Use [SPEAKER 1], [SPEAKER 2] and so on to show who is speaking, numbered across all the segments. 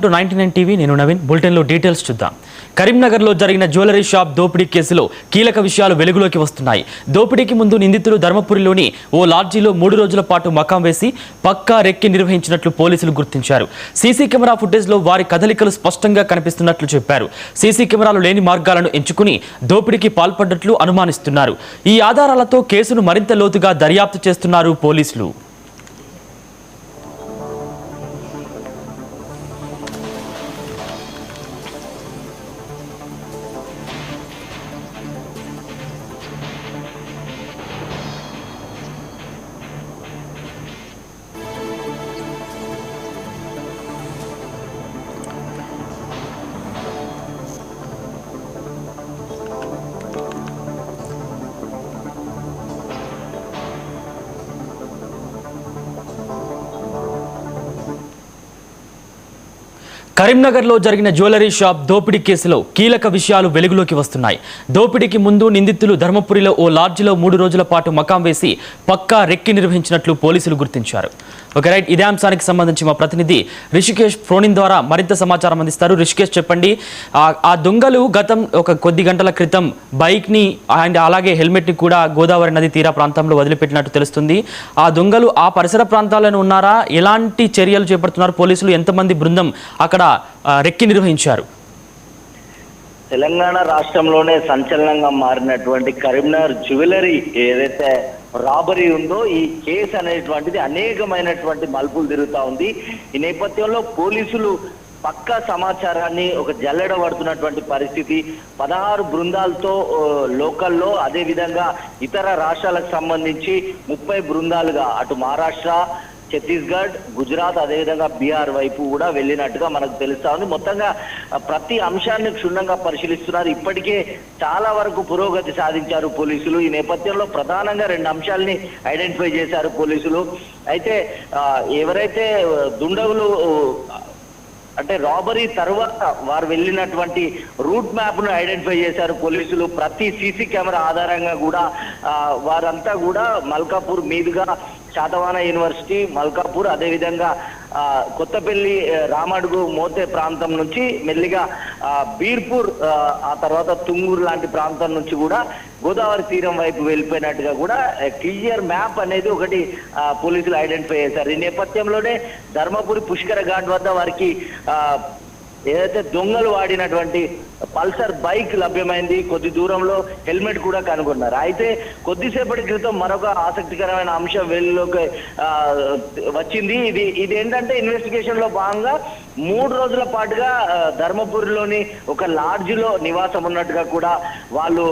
[SPEAKER 1] To 99 TV నేను నవీన్ బులెటిన్లో details చూద్దాం. కరీంనగర్లో జరిగిన జ్యువెలరీ షాప్ దోపిడీ కేసులో కీలక విషయాలు వెలుగులోకి వస్తున్నాయి. దోపిడీకి ముందు నిందితులు ధర్మపురిలోని ఓ లాడ్జీలో 3 రోజుల పాటు మకాం వేసి పక్కా రెక్కి నిర్వహించినట్లు పోలీసులు గుర్తించారు. సీసీ కెమెరా ఫుటేజ్లో వారి కదలికలు స్పష్టంగా కనిపిస్తున్నట్లు చెప్పారు. సీసీ కెమెరాలు లేని మార్గాలను ఎంచుకుని దోపిడీకి పాల్పడ్డట్లు అనుమానిస్తున్నారు. ఈ ఆధారాలతో కేసును మరింత లోతుగా దర్యాప్తు చేస్తున్నారు పోలీసులు. కరీంనగర్లో జరిగిన జ్యువెలరీ షాప్ దోపిడీ కేసులో కీలక విషయాలు వెలుగులోకి వస్తున్నాయి. దోపిడీకి ముందు నిందితులు ధర్మపురిలో ఓ లాడ్జిలో 3 రోజుల పాటు మకాం వేసి పక్కా రెక్కి నిర్వహించినట్లు పోలీసులు గుర్తించారు. ఓకే రైట్, ఇదే అంశానికి సంబంధించి మా ప్రతినిధి రిషికేష్ ఫోన్ ద్వారా మరింత సమాచారం అందిస్తారు. రిషికేష్ చెప్పండి, ఆ దొంగలు ఒక కొద్ది గంటల క్రితం బైక్ని అండ్ అలాగే హెల్మెట్ని కూడా గోదావరి నది తీర ప్రాంతంలో వదిలిపెట్టినట్టు తెలుస్తుంది. ఆ దొంగలు ఆ పరిసర ప్రాంతాలను ఉన్నారా? ఎలాంటి చర్యలు చేపడుతున్నారు పోలీసులు? ఎంతమంది బృందం అక్కడ రెక్కి నిర్వహించారు?
[SPEAKER 2] తెలంగాణ రాష్ట్రంలోనే సంచలనంగా మారినటువంటి కరీంనగర్ జ్యువెలరీ ఏదైతే రాబరీ ఉందో ఈ కేసు అనేటువంటిది అనేకమైనటువంటి మలుపులు తిరుగుతూ ఉంది. ఈ నేపథ్యంలో పోలీసులు పక్కా సమాచారాన్ని ఒక జల్లెడ పడుతున్నటువంటి పరిస్థితి. 16 బృందాలతో లోకల్లో, అదే విధంగా ఇతర రాష్ట్రాలకు సంబంధించి 30 బృందాలుగా అటు మహారాష్ట్ర, ఛత్తీస్గఢ్, గుజరాత్, అదేవిధంగా బీహార్ వైపు కూడా వెళ్ళినట్టుగా మనకు తెలుస్తా ఉంది. మొత్తంగా ప్రతి అంశాన్ని క్షుణ్ణంగా పరిశీలిస్తున్నారు. ఇప్పటికే చాలా వరకు పురోగతి సాధించారు పోలీసులు. ఈ నేపథ్యంలో ప్రధానంగా 2 అంశాలని ఐడెంటిఫై చేశారు పోలీసులు. అయితే ఎవరైతే దుండగులు అంటే రాబరీ తర్వాత వారు వెళ్ళినటువంటి రూట్ మ్యాప్ ను ఐడెంటిఫై చేశారు పోలీసులు. ప్రతి సీసీ కెమెరా ఆధారంగా కూడా వారంతా కూడా మల్కాపూర్ మీదుగా శాతవాహన యూనివర్సిటీ, మల్కాపూర్, అదేవిధంగా కొత్తపల్లి, రామడుగు, మోతే ప్రాంతం నుంచి మెల్లిగా బీర్పూర్, ఆ తర్వాత తుంగూరు లాంటి ప్రాంతం నుంచి కూడా గోదావరి తీరం వైపు వెళ్ళిపోయినట్టుగా కూడా క్లియర్ మ్యాప్ అనేది ఒకటి పోలీసులు ఐడెంటిఫై చేశారు. ఈ నేపథ్యంలోనే ధర్మపురి పుష్కర ఘాట్ వద్ద వారికి ఏదైతే దొంగలు వాడినటువంటి పల్సర్ బైక్ లభ్యమైంది. కొద్ది దూరంలో హెల్మెట్ కూడా కనుగొన్నారు. అయితే కొద్దిసేపటి క్రితం మరొక ఆసక్తికరమైన అంశం వెలుగులోకి వచ్చింది. ఇది ఏంటంటే ఇన్వెస్టిగేషన్ లో భాగంగా 3 రోజుల పాటుగా ధర్మపురిలోని ఒక లాడ్జిలో నివాసం ఉన్నట్టుగా కూడా వాళ్ళు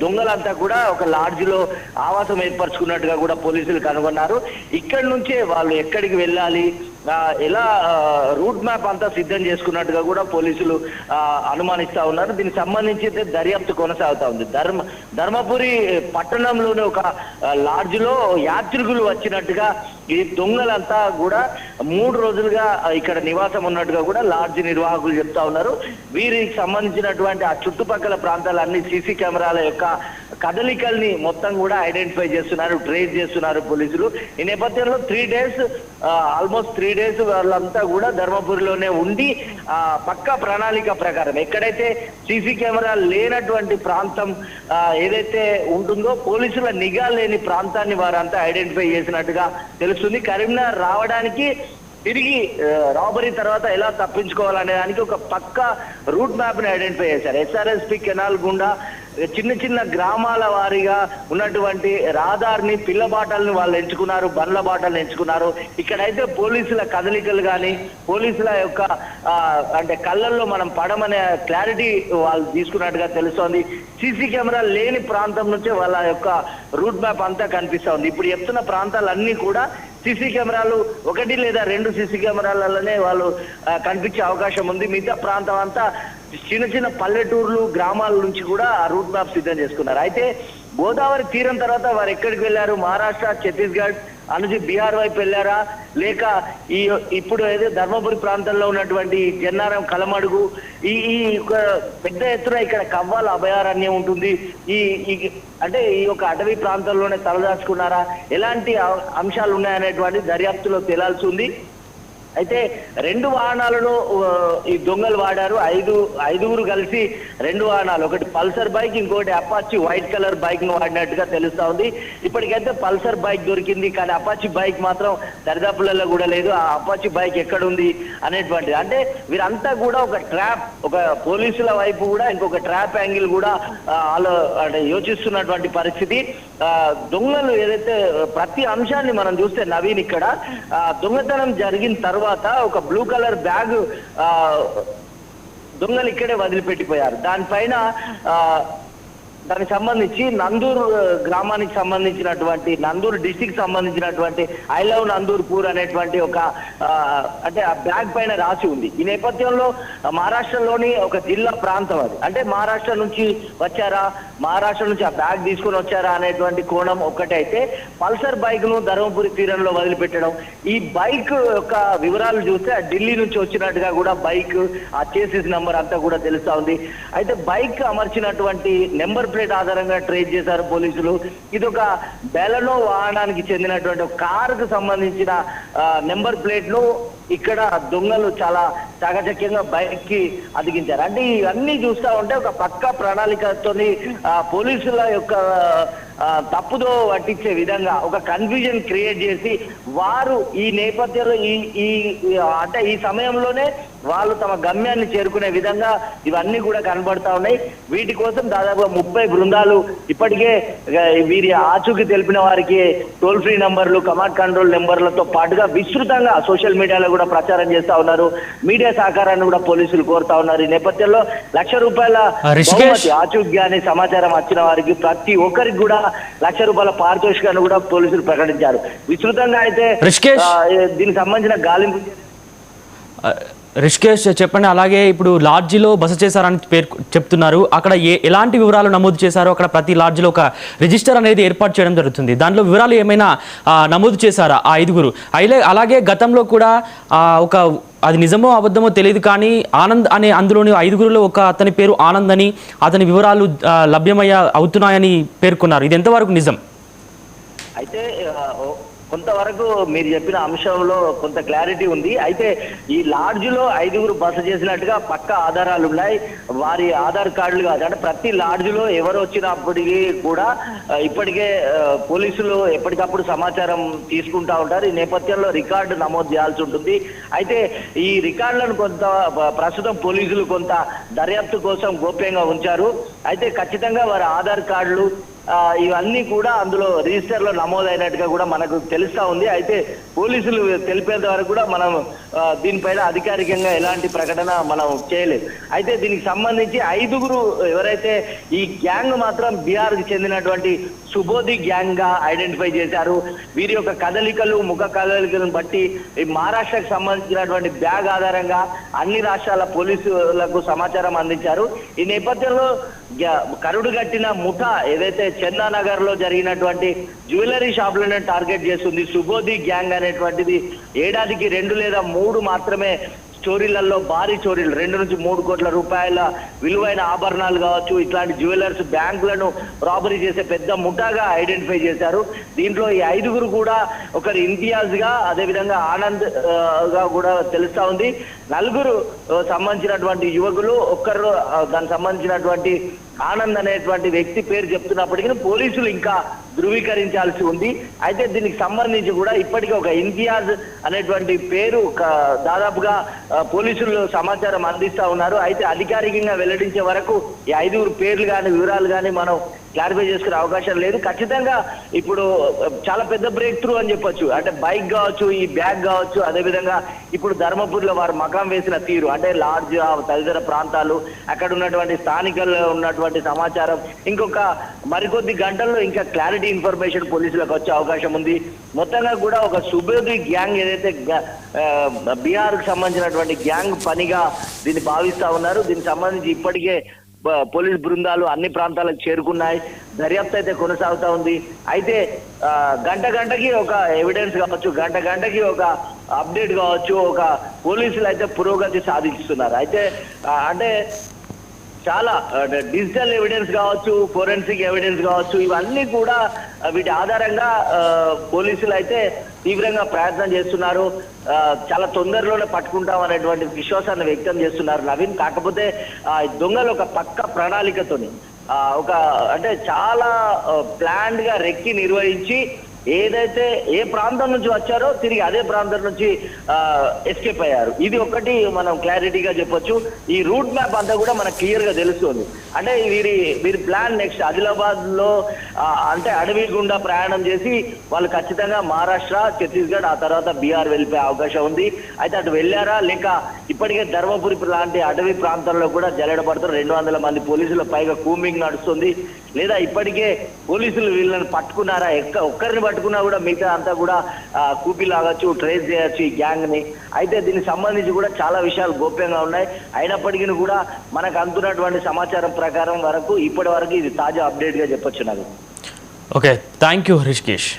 [SPEAKER 2] దొంగలంతా కూడా ఒక లాడ్జిలో ఆవాసం ఏర్పరచుకున్నట్టుగా కూడా పోలీసులు కనుగొన్నారు. ఇక్కడి నుంచే వాళ్ళు ఎక్కడికి వెళ్ళాలి, ఎలా రూట్ మ్యాప్ అంతా సిద్ధం చేసుకున్నట్టుగా కూడా పోలీసులు అనుమానిస్తా ఉన్నారు. దీనికి సంబంధించి దర్యాప్తు కొనసాగుతా ఉంది. ధర్మపురి పట్టణంలోని ఒక లాడ్జిలో యాత్రికులు వచ్చినట్టుగా ఈ దొంగలంతా కూడా 3 రోజులుగా ఇక్కడ నివాసం ఉన్నట్టుగా కూడా లాడ్జి నిర్వాహకులు చెప్తా ఉన్నారు. వీరికి సంబంధించినటువంటి ఆ చుట్టుపక్కల ప్రాంతాలన్నీ సీసీ కెమెరాల యొక్క కదలికల్ని మొత్తం కూడా ఐడెంటిఫై చేస్తున్నారు, ట్రేస్ చేస్తున్నారు పోలీసులు. ఈ నేపథ్యంలో 3 డేస్ ఆల్మోస్ట్ 3 డేస్ వాళ్ళంతా కూడా ధర్మపురిలోనే ఉండి పక్కా ప్రణాళిక ప్రకారం ఎక్కడైతే సీసీ కెమెరా లేనటువంటి ప్రాంతం ఏదైతే ఉంటుందో పోలీసుల నిఘా లేని ప్రాంతాన్ని వారంతా ఐడెంటిఫై చేసినట్టుగా తెలుస్తుంది. కరీంనగర్ రావడానికి, తిరిగి రాబరీ తర్వాత ఎలా తప్పించుకోవాలనే దానికి ఒక పక్కా రూట్ మ్యాప్ ని ఐడెంటిఫై చేశారు. ఎస్ఆర్ఎస్పి కెనాల్ గుండా చిన్న చిన్న గ్రామాల వారీగా ఉన్నటువంటి రహదారిని, పిల్ల బాటల్ని వాళ్ళు ఎంచుకున్నారు, బండ్ల బాటల్ని ఎంచుకున్నారు. ఇక్కడైతే పోలీసుల కదలికలు కానీ, పోలీసుల యొక్క అంటే కళ్ళల్లో మనం పడమనే క్లారిటీ వాళ్ళు తీసుకున్నట్టుగా తెలుస్తోంది. సీసీ కెమెరా లేని ప్రాంతం నుంచే వాళ్ళ యొక్క రూట్ మ్యాప్ అంతా కనిపిస్తా ఉంది. ఇప్పుడు చెప్తున్న ప్రాంతాలన్నీ కూడా సీసీ కెమెరాలు 1 లేదా 2 సీసీ కెమెరాలలోనే వాళ్ళు కనిపించే అవకాశం ఉంది. మిగతా ప్రాంతం అంతా చిన్న చిన్న పల్లెటూర్లు, గ్రామాల నుంచి కూడా ఆ రూట్ మ్యాప్ సిద్ధం చేసుకున్నారు. అయితే గోదావరి తీరం తర్వాత వారు ఎక్కడికి వెళ్ళారు? మహారాష్ట్ర, ఛత్తీస్గఢ్ అనుజి బీహార్ వైపు వెళ్ళారా, లేక ఇప్పుడు ఏదో ధర్మపురి ప్రాంతంలో ఉన్నటువంటి జన్నారం, కలమడుగు ఈ పెద్ద ఎత్తున ఇక్కడ కవ్వాల అభయారణ్యం ఉంటుంది, అంటే ఈ యొక్క అటవీ ప్రాంతంలోనే తలదాచుకున్నారా, ఎలాంటి అంశాలు ఉన్నాయనేటువంటి దర్యాప్తులో తేలాల్సి ఉంది. అయితే 2 వాహనాలను ఈ దొంగలు వాడారు. ఐదుగురు కలిసి 2 వాహనాలు, ఒకటి పల్సర్ బైక్, ఇంకోటి అపాచీ వైట్ కలర్ బైక్ ను వాడినట్టుగా తెలుస్తా ఉంది. ఇప్పటికైతే పల్సర్ బైక్ దొరికింది, కానీ అపాచీ బైక్ మాత్రం దరిదాపులలో కూడా లేదు. ఆ అపాచీ బైక్ ఎక్కడుంది అనేటువంటిది, అంటే వీరంతా కూడా ఒక ట్రాప్, ఒక పోలీసుల వైపు కూడా ఇంకొక ట్రాప్ యాంగిల్ కూడా అంటే యోచిస్తున్నటువంటి పరిస్థితి. దొంగలు ఏదైతే ప్రతి అంశాన్ని మనం చూస్తే నవీన్, ఇక్కడ దొంగతనం జరిగిన తర్వాత ఒక బ్లూ కలర్ బ్యాగ్ దొంగలు ఇక్కడే వదిలిపెట్టిపోయారు. దానిపైన దానికి సంబంధించి నందూరు గ్రామానికి సంబంధించినటువంటి, నందూరు డిస్టిక్ సంబంధించినటువంటి ఐ లవ్ నందూర్ పూర్ అనేటువంటి ఒక అంటే ఆ బ్యాగ్ పైన రాసి ఉంది. ఈ నేపథ్యంలో మహారాష్ట్రలోని ఒక జిల్లా ప్రాంతం అది, అంటే మహారాష్ట్ర నుంచి వచ్చారా, మహారాష్ట్ర నుంచి ఆ బ్యాగ్ తీసుకొని వచ్చారా అనేటువంటి కోణం ఒక్కటైతే, పల్సర్ బైక్ ను ధర్మపురి తీరంలో వదిలిపెట్టడం, ఈ బైక్ యొక్క వివరాలు చూస్తే ఢిల్లీ నుంచి వచ్చినట్టుగా కూడా బైక్ ఆ చేసేసి నంబర్ అంతా కూడా తెలుస్తా ఉంది. అయితే బైక్ అమర్చినటువంటి నెంబర్ ప్లేట్ ఆధారంగా ట్రేస్ చేశారు పోలీసులు. ఇది ఒక బెలనో వాహనానికి చెందినటువంటి ఒక కారుకు సంబంధించిన నెంబర్ ప్లేట్ ను ఇక్కడ దొంగలు చాలా చాకచక్యంగా బైక్ కి అతికించారు. అంటే ఇవన్నీ చూస్తా ఉంటే ఒక పక్కా ప్రణాళికతో పోలీసుల యొక్క తప్పుదో పట్టించే విధంగా ఒక కన్ఫ్యూజన్ క్రియేట్ చేసి, వారు ఈ నేపథ్యంలో అంటే ఈ సమయంలోనే వాళ్ళు తమ గమ్యాన్ని చేరుకునే విధంగా ఇవన్నీ కూడా కనబడతా ఉన్నాయి. వీటి కోసం దాదాపుగా 30 బృందాలు ఇప్పటికే వీరి ఆచూకీ తెలిపిన వారికి టోల్ ఫ్రీ నంబర్లు, కమాండ్ కంట్రోల్ నెంబర్లతో పాటుగా విస్తృతంగా సోషల్ మీడియాలో కూడా ప్రచారం చేస్తా ఉన్నారు. మీడియా సహకారాన్ని కూడా పోలీసులు కోరుతా ఉన్నారు. ఈ నేపథ్యంలో ₹1,00,000 ఆచూక్యాన్ని సమాచారం వచ్చిన వారికి ప్రతి ఒక్కరికి కూడా ₹1,00,000 పారితోషికాన్ని కూడా పోలీసులు ప్రకటించారు. విస్తృతంగా అయితే దీనికి సంబంధించిన గాలింపు.
[SPEAKER 1] రిషికేష్ చెప్పండి, అలాగే ఇప్పుడు లాడ్జిలో బస చేశారని చెప్తున్నారు. అక్కడ ఎలాంటి వివరాలు నమోదు చేశారో, అక్కడ ప్రతి లాడ్జిలో ఒక రిజిస్టర్ అనేది ఏర్పాటు చేయడం జరుగుతుంది. దాంట్లో వివరాలు ఏమైనా నమోదు చేశారా ఆ 5గురు? అలాగే గతంలో కూడా ఒక, అది నిజమో అబద్ధమో తెలియదు కానీ, ఆనంద్ అనే అందులోని 5గురులో ఒక అతని పేరు ఆనంద్ అని, అతని వివరాలు అవుతున్నాయని పేర్కొన్నారు. ఇది ఎంతవరకు నిజం?
[SPEAKER 2] అయితే కొంతవరకు మీరు చెప్పిన అంశంలో కొంత క్లారిటీ ఉంది. అయితే ఈ లాడ్జ్ లో 5గురు బస చేసినట్టుగా పక్కా ఆధారాలు ఉన్నాయి. వారి ఆధార్ కార్డులు కాదు, అంటే ప్రతి లాడ్జ్ లో ఎవరు వచ్చినప్పటికీ కూడా ఇప్పటికే పోలీసులు ఎప్పటికప్పుడు సమాచారం తీసుకుంటా ఉంటారు. ఈ నేపథ్యంలో రికార్డు నమోదు చేయాల్సి ఉంటుంది. అయితే ఈ రికార్డులను కొంత ప్రస్తుతం పోలీసులు కొంత దర్యాప్తు కోసం గోప్యంగా ఉంచారు. అయితే ఖచ్చితంగా వారి ఆధార్ కార్డులు ఇవన్నీ కూడా అందులో రిజిస్టర్ లో నమోదైనట్టుగా కూడా మనకు తెలుస్తా ఉంది. అయితే పోలీసులు తెలిపేంత వరకు కూడా మనం దీనిపైన అధికారికంగా ఎలాంటి ప్రకటన మనం చేయలేదు. అయితే దీనికి సంబంధించి 5గురు ఎవరైతే ఈ గ్యాంగ్ మాత్రం బీహార్ కి చెందినటువంటి సుబోధి గ్యాంగ్ గా ఐడెంటిఫై చేశారు. వీరి యొక్క కదలికలు, ముఖ కదలికలను బట్టి ఈ మహారాష్ట్రకు సంబంధించినటువంటి బ్యాగ్ ఆధారంగా అన్ని రాష్ట్రాల పోలీసులకు సమాచారం అందించారు. ఈ నేపథ్యంలో కరుడు కట్టిన ముఠా ఏదైతే చందానగర్ లో జరిగినటువంటి జ్యువెలరీ షాపులను టార్గెట్ చేస్తుంది. సుబోధి గ్యాంగ్ అనేటువంటిది ఏడాదికి 2 లేదా 3 మాత్రమే చోరీలలో, భారీ చోరీలు, 2 నుంచి 3 కోట్ల రూపాయల విలువైన ఆభరణాలు కావచ్చు, ఇట్లాంటి జ్యువెలర్స్, బ్యాంకులను రాబరీ చేసే పెద్ద ముఠాగా ఐడెంటిఫై చేశారు. దీంట్లో ఈ 5గురు కూడా ఒకరు ఇంతియాజ్ గా, అదేవిధంగా ఆనంద్ గా కూడా తెలుస్తా ఉంది. 4గురు సంబంధించినటువంటి యువకులు, ఒక్కరు దానికి సంబంధించినటువంటి ఆనంద్ అనేటువంటి వ్యక్తి పేరు చెప్తున్నప్పటికీ పోలీసులు ఇంకా ధృవీకరించాల్సి ఉంది. అయితే దీనికి సంబంధించి కూడా ఇప్పటికీ ఒక ఇంతియాజ్ అనేటువంటి పేరు దాదాపుగా పోలీసులు సమాచారం అందిస్తా ఉన్నారు. అయితే అధికారికంగా వెల్లడించే వరకు ఈ 5గురు పేర్లు కానీ వివరాలు కానీ మనం క్లారిఫై చేసుకునే అవకాశం లేదు. ఖచ్చితంగా ఇప్పుడు చాలా పెద్ద బ్రేక్ త్రూ అని చెప్పొచ్చు. అంటే బైక్ కావచ్చు, ఈ బ్యాగ్ కావచ్చు, అదేవిధంగా ఇప్పుడు ధర్మపురిలో వారు మకాం వేసిన తీరు, అంటే లాడ్జ్, తదితర ప్రాంతాలు, అక్కడ ఉన్నటువంటి స్థానికుల్లో ఉన్నటువంటి సమాచారం, ఇంకొక మరికొద్ది గంటల్లో ఇంకా క్లారిటీ ఇన్ఫర్మేషన్ పోలీసులకు వచ్చే అవకాశం ఉంది. మొత్తంగా కూడా ఒక సుబోధి గ్యాంగ్ ఏదైతే బీహార్ కు సంబంధించినటువంటి గ్యాంగ్ పనిగా దీన్ని భావిస్తా ఉన్నారు. దీనికి సంబంధించి ఇప్పటికే పోలీస్ బృందాలు అన్ని ప్రాంతాలకు చేరుకున్నాయి. దర్యాప్తు అయితే కొనసాగుతా ఉంది. అయితే గంటకి ఒక ఎవిడెన్స్ కావచ్చు, గంటకి ఒక అప్డేట్ కావచ్చు, ఒక పోలీసులు అయితే పురోగతి సాధిస్తున్నారు. అయితే అంటే చాలా డిజిటల్ ఎవిడెన్స్ కావచ్చు, ఫోరెన్సిక్ ఎవిడెన్స్ కావచ్చు, ఇవన్నీ కూడా వీటి ఆధారంగా పోలీసులు అయితే తీవ్రంగా ప్రయత్నం చేస్తున్నారు. చాలా తొందరలోనే పట్టుకుంటాం అనేటువంటి విశ్వాసాన్ని వ్యక్తం చేస్తున్నారు నవీన్. కాకపోతే దొంగలు ఒక పక్క ప్రణాళికతోని ఒక అంటే చాలా ప్లాన్డ్ గా రెక్కి నిర్వహించి ఏదైతే ఏ ప్రాంతం నుంచి వచ్చారో తిరిగి అదే ప్రాంతం నుంచి ఎస్కేప్ అయ్యారు. ఇది ఒకటి మనం క్లారిటీగా చెప్పొచ్చు. ఈ రూట్ మ్యాప్ అంతా కూడా మనకు క్లియర్ గా తెలుస్తుంది. అంటే వీరి ప్లాన్ నెక్స్ట్ ఆదిలాబాద్ లో అంటే అడవి గుండా ప్రయాణం చేసి వాళ్ళు ఖచ్చితంగా మహారాష్ట్ర, ఛత్తీస్గఢ్, ఆ తర్వాత బీహార్ వెళ్ళిపోయే అవకాశం ఉంది. అయితే అటు వెళ్ళారా లేక ఇప్పటికే ధర్మపురి లాంటి అటవీ ప్రాంతంలో కూడా జల్లెడపడుతున్న 200 మంది పోలీసుల పైగా కూంబింగ్ నడుస్తుంది. లేదా ఇప్పటికే పోలీసులు వీళ్ళని పట్టుకున్నారా, ఒక్కరిని పట్టుకున్నా కూడా మిగతా అంతా కూడా కూపీ లాగచ్చు, ట్రేస్ చేయొచ్చు ఈ గ్యాంగ్ ని. అయితే దీనికి సంబంధించి కూడా చాలా విషయాలు గోప్యంగా ఉన్నాయి. అయినప్పటికీ కూడా మనకు అందుతున్నటువంటి సమాచారం ప్రకారం వరకు ఇప్పటి వరకు ఇది తాజా అప్డేట్ గా చెప్పొచ్చు నాకు.
[SPEAKER 1] Okay, thank you Rishikesh.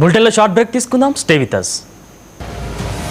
[SPEAKER 1] బులెటిన్లో షార్ట్ బ్రేక్ తీసుకుందాం. Stay with us.